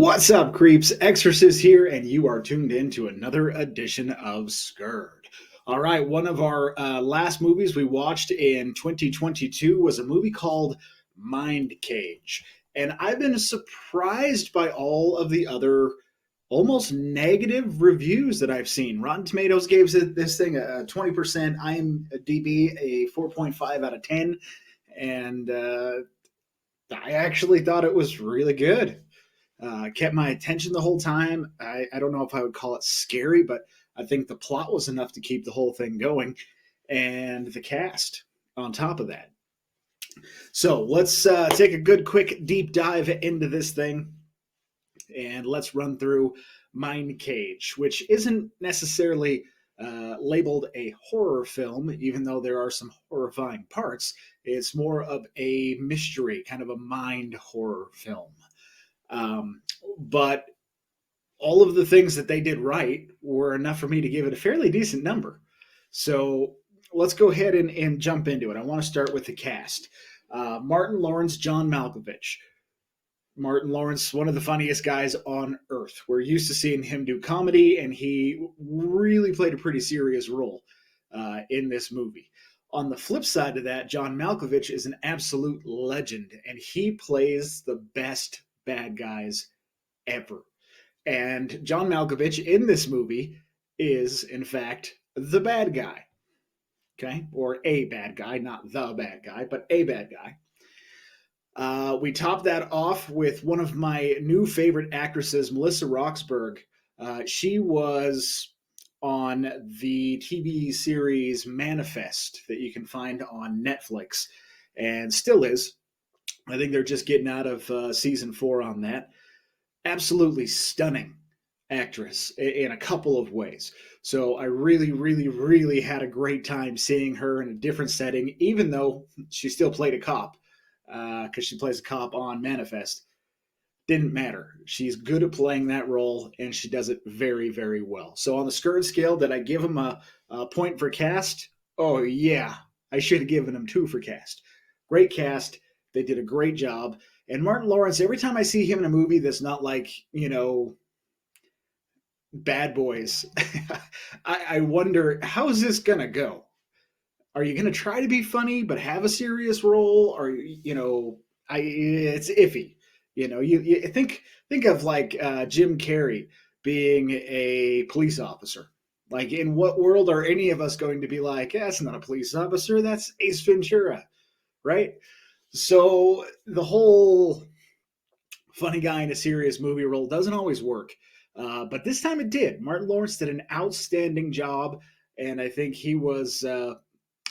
What's up, creeps? Exorcist here, and you are tuned in to another edition of Scurred. All right, one of our last movies we watched in 2022 was a movie called Mindcage. And I've been surprised by all of the other almost negative reviews that I've seen. Rotten Tomatoes gave this thing a 20%, IMDb a 4.5 out of 10, and I actually thought it was really good. Kept my attention the whole time. I don't know if I would call it scary, but I think the plot was enough to keep the whole thing going, and the cast on top of that. So let's take a good, quick, deep dive into this thing, and let's run through Mindcage, which isn't necessarily labeled a horror film, even though there are some horrifying parts. It's more of a mystery, kind of a mind horror film. But all of the things that they did right were enough for me to give it a fairly decent number. So let's go ahead and jump into it. I want to start with the cast. Martin Lawrence, John Malkovich. Martin Lawrence, one of the funniest guys on earth. We're used to seeing him do comedy, and he really played a pretty serious role in this movie. On the flip side of that, John Malkovich is an absolute legend, and he plays the best bad guys ever. And John Malkovich in this movie is, in fact, the bad guy. Okay? Or a bad guy, not the bad guy, but a bad guy. We top that off with one of my new favorite actresses, Melissa Roxburgh. She was on the TV series Manifest that you can find on Netflix, and still is. I think they're just getting out of season 4 on that. Absolutely stunning actress in a couple of ways. So I really had a great time seeing her in a different setting, even though she still played a cop, because she plays a cop on Manifest. Didn't matter. She's good at playing that role, and she does it very well. So on the Scurred scale, did I give him a point for cast? Oh, yeah. I should have given him 2 for cast. Great cast. They did a great job. And Martin Lawrence, every time I see him in a movie that's not like, Bad Boys, I wonder, how is this going to go? Are you going to try to be funny but have a serious role? Or, it's iffy. You think of like Jim Carrey being a police officer. Like, in what world are any of us going to be like, that's not a police officer, that's Ace Ventura, right? So the whole funny guy in a serious movie role doesn't always work. But this time it did. Martin Lawrence did an outstanding job, and I think he was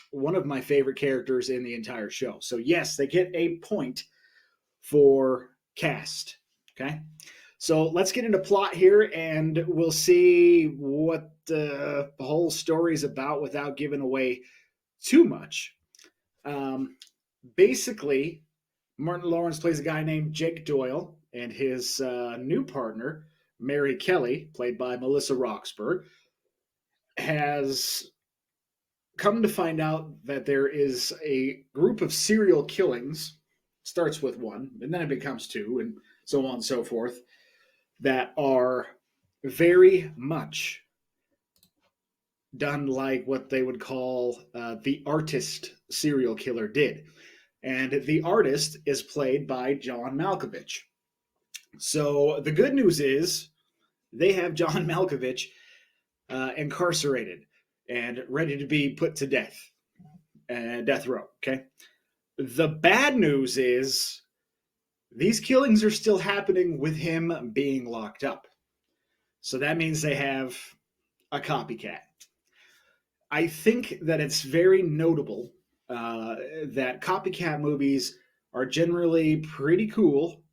one of my favorite characters in the entire show. So yes, they get a point for cast. Okay? So let's get into plot here, and we'll see what the whole story is about without giving away too much. Basically, Martin Lawrence plays a guy named Jake Doyle, and his new partner, Mary Kelly, played by Melissa Roxburgh, has come to find out that there is a group of serial killings, starts with 1, and then it becomes 2, and so on and so forth, that are very much done like what they would call the artist serial killer did. And the artist is played by John Malkovich. So the good news is they have John Malkovich incarcerated and ready to be put to death row. Okay. The bad news is these killings are still happening with him being locked up. So that means they have a copycat. I think that it's very notable that copycat movies are generally pretty cool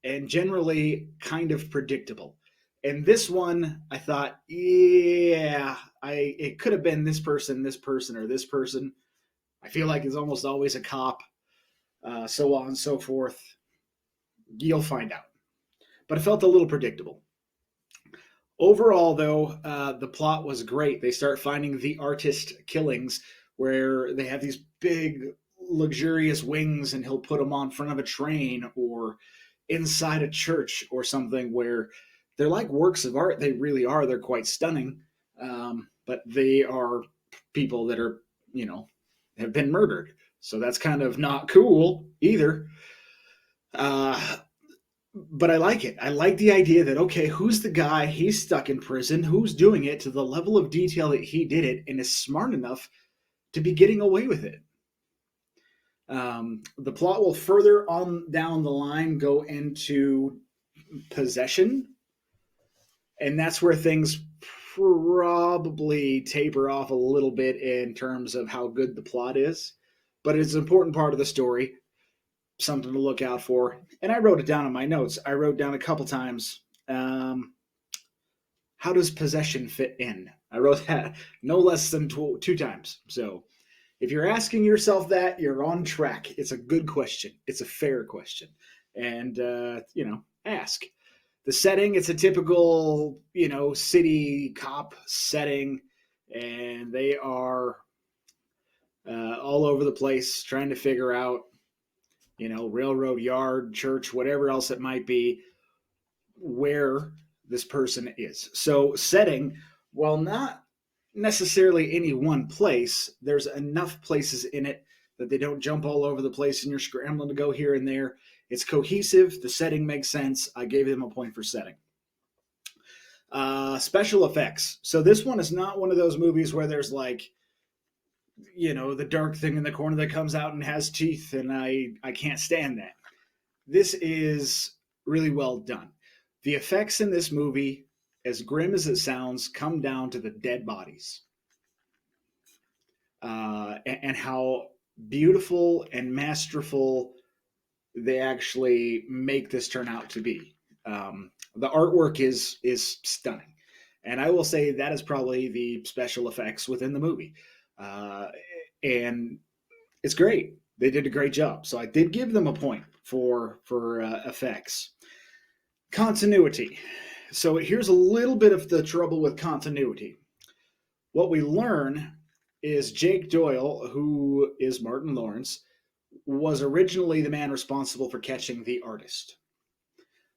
and generally kind of predictable. And this one, I thought, yeah, it could have been this person, or this person. I feel like it's almost always a cop, so on and so forth. You'll find out. But it felt a little predictable. Overall, though, the plot was great. They start finding the artist killings where they have these big, luxurious wings, and he'll put them on front of a train, or inside a church or something where they're like works of art. They really are. They're quite stunning. But they are people that are, have been murdered. So that's kind of not cool either. Uh, but I like it. I like the idea that, okay, who's the guy? He's stuck in prison. Who's doing it to the level of detail that he did it and is smart enough to be getting away with it? The plot will further on down the line go into possession, and that's where things probably taper off a little bit in terms of how good the plot is. But it's an important part of the story, something to look out for. And I wrote it down in my notes. I wrote down a couple times, how does possession fit in? I wrote that no less than two times. So if you're asking yourself that, you're on track. It's a good question. It's a fair question. And, ask. The setting, it's a typical, city cop setting. And they are all over the place trying to figure out, railroad yard, church, whatever else it might be, where this person is. So setting, while not necessarily any one place, there's enough places in it that they don't jump all over the place and you're scrambling to go here and there. It's cohesive. The setting makes sense. I gave them a point for setting. Special effects. So this one is not one of those movies where there's like, the dark thing in the corner that comes out and has teeth, and I can't stand that. This is really well done. The effects in this movie, as grim as it sounds, come down to the dead bodies. And how beautiful and masterful they actually make this turn out to be. The artwork is stunning. And I will say that is probably the special effects within the movie. And it's great. They did a great job. So I did give them a point for effects. Continuity. So here's a little bit of the trouble with continuity. What we learn is Jake Doyle, who is Martin Lawrence, was originally the man responsible for catching the artist.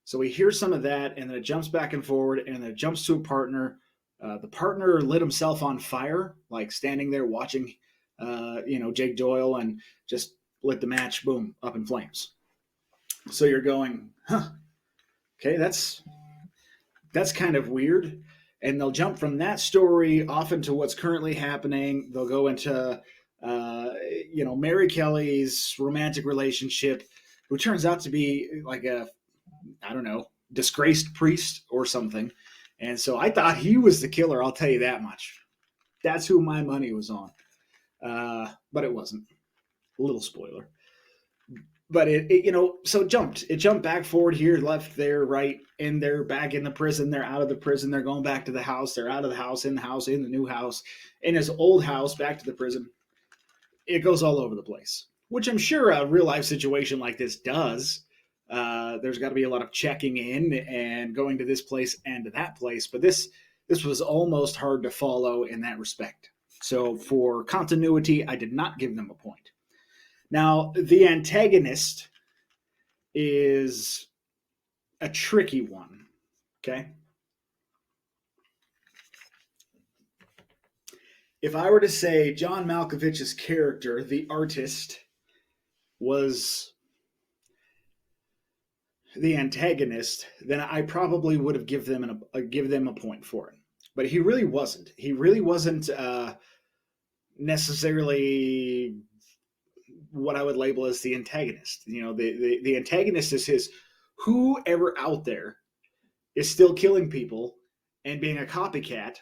So we hear some of that, and then it jumps back and forward, and then it jumps to a partner. The partner lit himself on fire, like standing there watching, Jake Doyle, and just lit the match, boom, up in flames. So you're going, okay, that's kind of weird. And they'll jump from that story off into what's currently happening. They'll go into, Mary Kelly's romantic relationship, who turns out to be like disgraced priest or something. And so I thought he was the killer, I'll tell you that much. That's who my money was on. But it wasn't. A little spoiler. But so it jumped back, forward, here, left, there, right, and they're back in the prison. They're out of the prison. They're going back to the house. They're out of the house, in the new house, in his old house, back to the prison. It goes all over the place, which I'm sure a real life situation like this does. There's got to be a lot of checking in and going to this place and to that place. But this was almost hard to follow in that respect. So for continuity, I did not give them a point. Now, the antagonist is a tricky one, okay? If I were to say John Malkovich's character, the artist, was the antagonist, then I probably would have give them a point for it. But he really wasn't. He really wasn't necessarily what I would label as the antagonist. The antagonist is whoever out there is still killing people and being a copycat,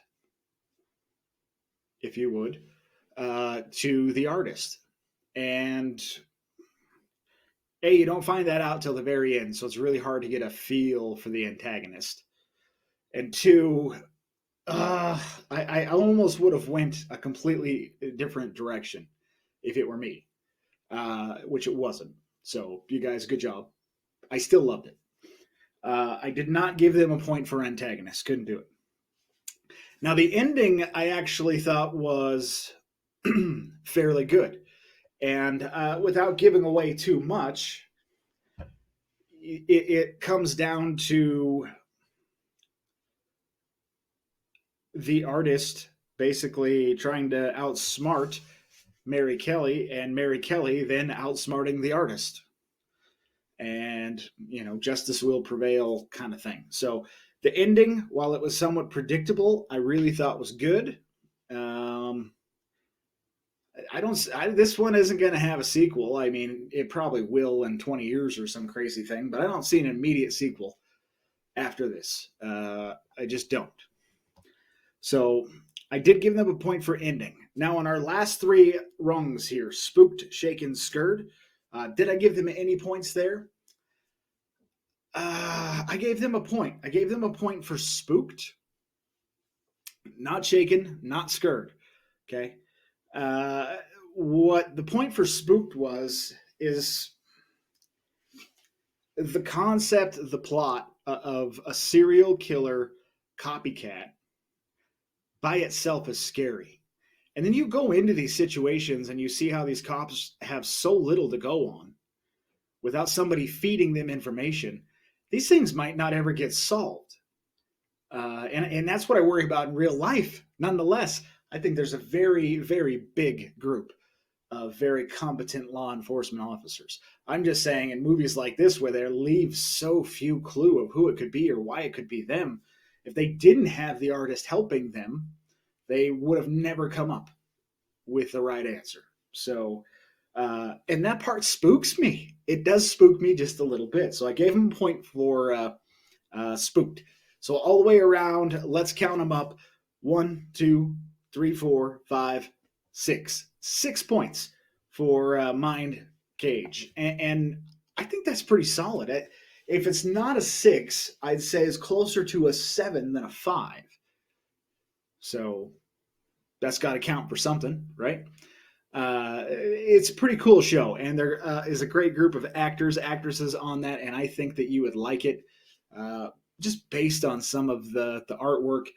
if you would, to the artist. And you don't find that out till the very end, so it's really hard to get a feel for the antagonist. And two, I almost would have went a completely different direction if it were me. Which it wasn't. So you guys, good job. I still loved it. I did not give them a point for antagonist. Couldn't do it. Now, the ending I actually thought was fairly good. And without giving away too much, it comes down to the artist basically trying to outsmart Mary Kelly, and Mary Kelly then outsmarting the artist. And, justice will prevail kind of thing. So the ending, while it was somewhat predictable, I really thought was good. This one isn't going to have a sequel. I mean, it probably will in 20 years or some crazy thing, but I don't see an immediate sequel after this. I just don't. So I did give them a point for ending. Now, on our last three rungs here, spooked, shaken, scurred, did I give them any points there? I gave them a point. I gave them a point for spooked, not shaken, not scurred. Okay. What the point for spooked is the concept, the plot of a serial killer copycat by itself is scary. And then you go into these situations and you see how these cops have so little to go on without somebody feeding them information. These things might not ever get solved. And that's what I worry about in real life. Nonetheless, I think there's a very, very big group of very competent law enforcement officers. I'm just saying in movies like this where they leave so few clue of who it could be or why it could be them, if they didn't have the artist helping them, they would have never come up with the right answer. So, and that part spooks me. It does spook me just a little bit. So I gave him a point for spooked. So all the way around, let's count them up. 1, 2, 3, 4, 5, 6. 6 points for Mindcage. And I think that's pretty solid. If it's not a 6, I'd say it's closer to a 7 than a 5. So that's got to count for something, right? It's a pretty cool show, and there is a great group of actors, actresses on that, and I think that you would like it just based on some of the artwork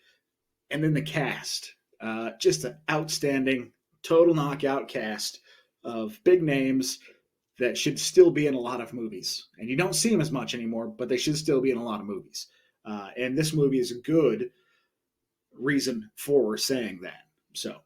and then the cast. Just an outstanding, total knockout cast of big names that should still be in a lot of movies. And you don't see them as much anymore, but they should still be in a lot of movies. And this movie is a good reason for saying that. So,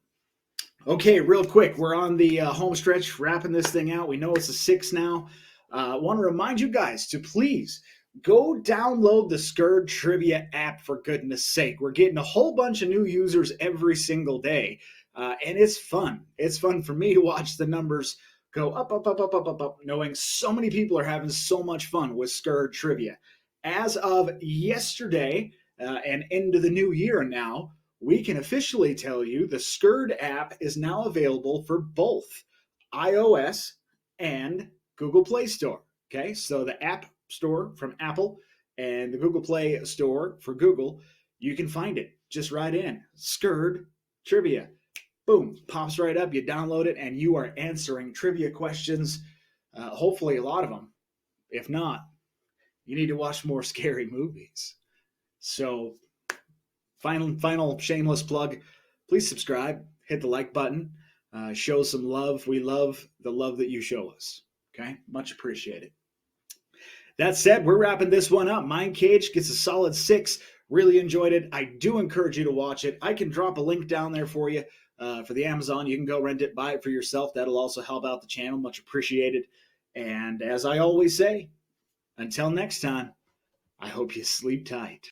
okay, real quick, we're on the home stretch, wrapping this thing out. We know it's a 6 now. I want to remind you guys to please go download the Scurred Trivia app, for goodness sake. We're getting a whole bunch of new users every single day, and it's fun. It's fun for me to watch the numbers go up, up, up, up, up, up, up, knowing so many people are having so much fun with Scurred Trivia. As of yesterday and into the new year now, we can officially tell you the Scurred app is now available for both iOS and Google Play Store. Okay, so the App Store from Apple and the Google Play Store for Google, you can find it. Just write in Scurred Trivia. Boom, pops right up. You download it and you are answering trivia questions, hopefully a lot of them. If not, you need to watch more scary movies. So final shameless plug, please subscribe, hit the like button, show some love. We love the love that you show us. Okay, much appreciated. That said, we're wrapping this one up. Mindcage gets a solid 6. Really enjoyed it. I do encourage you to watch it. I can drop a link down there for you for the Amazon. You can go rent it, buy it for yourself. That'll also help out the channel. Much appreciated. And as I always say, until next time, I hope you sleep tight.